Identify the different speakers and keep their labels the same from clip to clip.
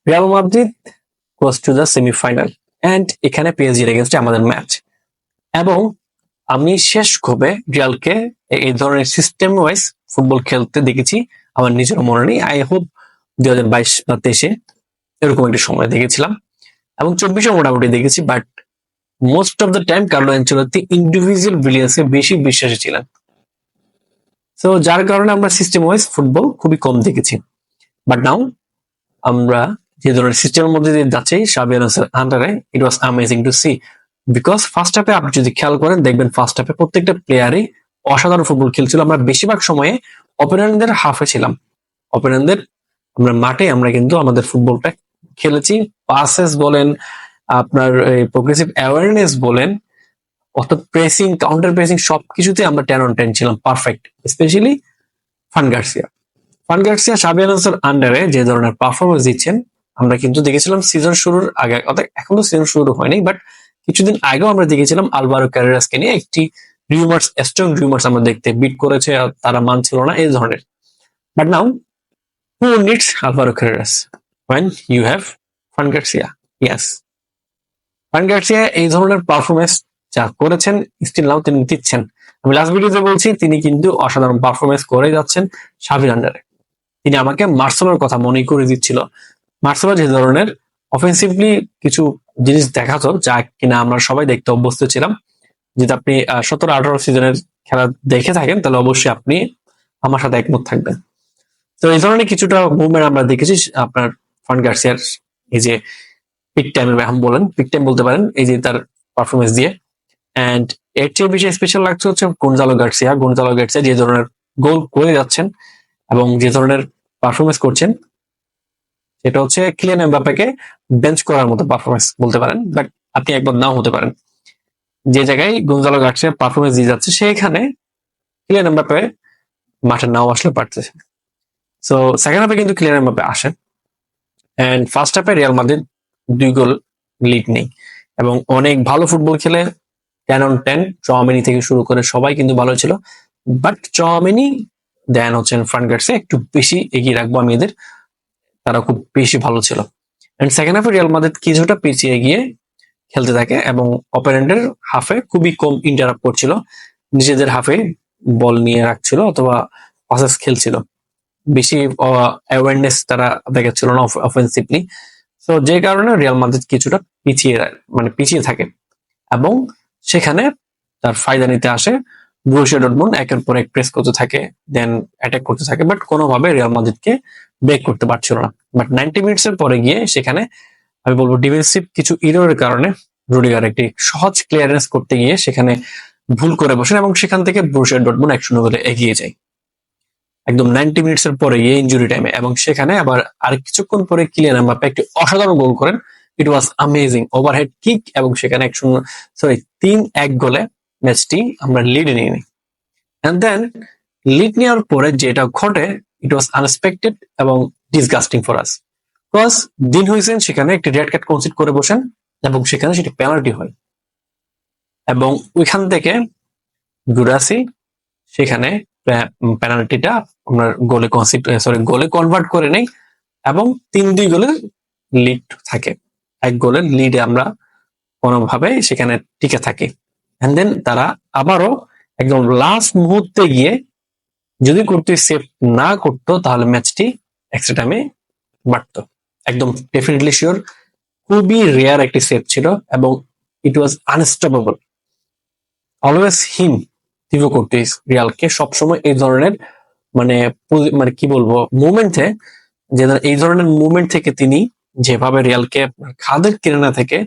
Speaker 1: Real Madrid goes to the semifinal and এখানে পিএসজির এগেনস্টে আমাদের ম্যাচ। এবং আমি শেষ ক্ষোভে রিয়ালকে এই ধরনের সিস্টেম ওয়াইজ ফুটবল খেলতে দেখেছি আমার নিজের মনে নেই। আই হোপ 2022 বা 23-এ এরকম একটা সময় দেখেছিলাম, এবং 24-এ মোটামুটি দেখেছি। But most of the time Carlo Ancelotti individual ব্রিলিয়েন্সে বেশি বিশ্বাসী ছিলেন। তো যার কারণে আমরা সিস্টেম ওয়াইজ ফুটবল খুবই কম দেখেছি। বাট নাও আমরা যে ধরনের সিস্টেমের মধ্যে দিয়ে যাচ্ছি শাবি আলোনসোর আন্ডারে, it was amazing to see. Because first হাফে আপনি যদি খেয়াল করেন দেখবেন ফার্স্ট হাফে প্রত্যেকটা প্লেয়ারই অসাধারণ ফুটবল খেলছিল। আমরা বেশিরভাগ সময়ে অপোনেন্টদের হাফে ছিলাম, অপোনেন্টদের আমরা মাঠে আমরা কিন্তু আমাদের ফুটবলটা খেলেছি। পাসেস বলেন, আপনার প্রোগ্রেসিভ অ্যাওয়ারনেস বলেন, অর্থাৎ প্রেসিং, কাউন্টার প্রেসিং সবকিছুতে আমরা 10 on 10 ছিলাম, পারফেক্ট। স্পেশালি ফান গার্সিয়া শাবি আলোনসোর আন্ডারে যে ধরনের পারফরমেন্স দিচ্ছেন আমরা কিন্তু দেখেছিলাম সিজন শুরুর আগে, অর্থাৎ এখন তো সিজন শুরু হয়নি, বাট কিছুদিন আগেও আমরা দেখেছিলাম আলভারো ক্যারেরাসকে নিয়ে একটি স্ট্রং রিউমার্স আমরা দেখতে বিট করেছে, তারা মানছিল না এই ধরনের। But now who needs Alvaro Carreras when you have fun Garcia? Yes, fun Garcia এই ধরনের পারফরমেন্স যা করেছেন স্টিল নাও তিনি দিচ্ছেন। আমি লাস্ট ভিডিওতে বলছি তিনি কিন্তু অসাধারণ পারফরমেন্স করে যাচ্ছেন শাবির আন্ডারে। তিনি আমাকে মার্সেলোর কথা মনে করে দিচ্ছিল। মার্সেলো যে ধরনের অফেন্সিভলি কিছু জিনিস দেখাতো যা কিনা আমরা সবাই দেখতে অভ্যস্ত ছিলাম। যদি আপনি 17-18 সিজনের খেলা দেখে থাকেন তাহলে অবশ্যই আপনি আমার সাথে একমত থাকবেন। তো এই ধরনের কিছুটা মুভমেন্ট আমরা দেখেছি আপনার ফান গার্সিয়ার এই যে পিক টাইমের বলেন, পিক টাইম বলতে পারেন, এই যে তার পারফরমেন্স দিয়ে। এন্ড এর চেয়ে বেশি স্পেশাল লাগছে হচ্ছে গঞ্জালো গার্সিয়া যে ধরনের গোল করে যাচ্ছেন এবং যে ধরনের পারফরমেন্স করছেন সেটা হচ্ছে কিলিয়ান এমবাপ্পেকে বেঞ্চ করার মতো পারফরমেন্স বলতে পারেন। বাট আপনি একবার নাও হতে পারেন। যে জায়গায় গঞ্জালো গার্সিয়া পারফরমেন্স দিয়ে যাচ্ছে সেখানে কিলিয়ান এমবাপ্পে মাঠে নাও আসলে পারতেছে। সো সেকেন্ড হাফে কিন্তু কিলিয়ান এমবাপ্পে আসেন এন্ড ফার্স্ট হাফে রিয়াল মাদ্রিদ 2 গোল লিড নেই এবং অনেক ভালো ফুটবল খেলে 10 on 10 চোয়ামেনি থেকে শুরু করে সবাই কিন্তু ভালো ছিল। বাট চোয়ামেনি দেন হচ্ছেন ফান গার্সিয়া একটু বেশি এগিয়ে রাখবো আমি এদের, তারা খুব বেশি ভালো ছিল। এন্ড সেকেন্ড হাফে রিয়াল মাদ্রিদ কিছুটা পিছিয়ে গিয়ে খেলতে থাকে এবং অপোনেন্টের হাফে খুবই কম ইন্টারাপ্ট করছিল, নিজেদের হাফে বল নিয়ে রাখছিল অথবা পাসেস খেলছিল, বেশি অ্যাওয়ারনেস তারা দেখাচ্ছিল না অফেন্সিভলি। তো যে কারণে রিয়াল মাদ্রিদ কিছুটা পিছিয়ে থাকে এবং সেখানে তার ফায়দা নিতে আসে ব্রুসিয়া ডর্টমুন্ড। একের পর এক প্রেস করতে থাকে, দেন অ্যাটাক করতে থাকে, বাট কোনোভাবে রিয়াল মাদ্রিদকে ব্রেক করতে পারছিল না। বাট 90 মিনিটসের পরে গিয়ে সেখানে আমি বলবো ডিফেন্সিভ কিছু ইরোরের কারণে রুডিগার একটি সহজ ক্লিয়ারেন্স করতে গিয়ে সেখানে ভুল করে বসেন এবং সেখান থেকে ব্রুসিয়া ডর্টমুন্ড 1-0 করে এগিয়ে যায় একদম 90 মিনিটসের পরে গিয়ে ইনজুরি টাইমে। এবং সেখানে আবার আর কিছুক্ষণ পরে কিলিয়ান এমবাপ্পে একটি অসাধারণ গোল করেন। ইট ওয়াজ অ্যামেজিং ওভারহেড কিক এবং সেখানে 3-1 গোলে ম্যাচটি আমরা লিডে নিয়ে নিই। এন্ড দেন লিড নেওয়ার পরে যেটা ঘটে ইট ওয়াজ আনএক্সপেক্টেড এবং ডিসগাস্টিং ফর আস। বিকজ দিন হুইসেন সেখানে একটি রেড কার্ড কনসিড করে বসেন এবং সেখানে সেটি পেনাল্টি হয় এবং ওইখান থেকে গুরাসি সেখানে পেনাল্টিটা আপনার গোলে কনভার্ট করে নেই এবং 3-2 গোলের লিড থাকে। 1 গোলের লিডে আমরা কোনোভাবে সেখানে টিকে থাকি। এন্ড দেন তারা আবারও একদম লাস্ট মুহূর্তে গিয়ে যদি করতে সেভ না করতো তাহলে ম্যাচটি এক্সট্রা টাইমে বাড়তো। একদম ডেফিনেটলি শিওর, খুবই রেয়ার একটি সেভ ছিল এবং ইট ওয়াজ আনস্টপেবল। অলওয়েজ হিম টিভো করতিস রিয়ালকে সবসময় এই ধরনের কি বলবো মুভমেন্টে, এই ধরনের মুভমেন্ট থেকে তিনি যেভাবে রিয়ালকে খাদের কিনারা থেকে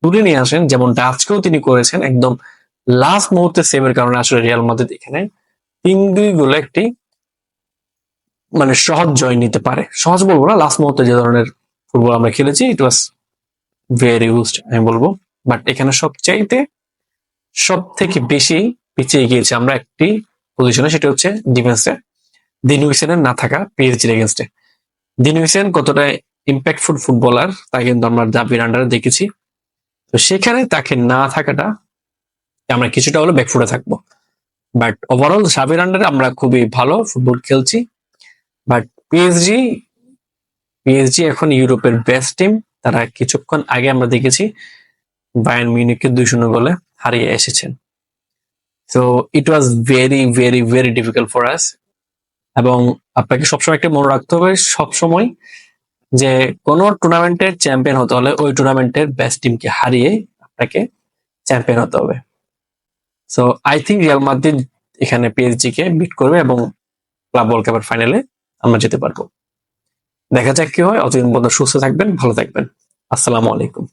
Speaker 1: তুলে নিয়ে আসেন, যেমনটা আজকেও তিনি করেছেন একদম লাস্ট মুহূর্তে সেভের কারণে আসলে রিয়াল মাদ্রিদ এখানে 3-2 গোলে একটি সহজ জয় নিতে পারে। সহজ বলবো না, লাস্ট মুহূর্তে যে ধরনের ফুটবল আমরা খেলেছি ইট ওয়াজ ভেরি ইউজড আমি বলবো। বাট এখানে সব থেকে বেশি পিছিয়ে গিয়েছে আমরা একটি পজিশনে, সেটা হচ্ছে ডিফেন্সে দিন হুইসেনের না থাকা পিএসজির এগেনস্টে। দিন হুইসেন কতটা ইম্প্যাক্টফুল ফুটবলার তা কিন্তু আমরা জাভির আন্ডারে দেখেছি। তো সেখানে তাকে না থাকাটা আমরা কিছুটা হলো ব্যাকফুটে থাকবো। বাট ওভারঅল জাভির আন্ডারে আমরা খুবই ভালো ফুটবল খেলছি। বাট পিএসজি পিএসজি এখন ইউরোপের বেস্ট টিম। তারা কিছুক্ষণ আগে আমরা দেখেছি বায়ার্ন মিউনিখকে 2-0 গোলে হারিয়ে এসেছেন। So it was very very very difficult for us. এবং আপনাকে সবসময় একটা মনে রাখতে হবে, সবসময় যে কোনো টুর্নামেন্টের চ্যাম্পিয়ন হতে হলে ওই টুর্নামেন্টের বেস্ট টিমকে হারিয়ে আপনাকে চ্যাম্পিয়ন হতে হবে। So I think Real Madrid এখানে পিএসজি কে বিট করবে এবং ক্লাব ওয়ার্ল্ড কাপের ফাইনালে আমরা যেতে পারবো। দেখা যাক কি হয়। অতদিন পর্যন্ত সুস্থ থাকবেন, ভালো থাকবেন। আসসালামু আলাইকুম।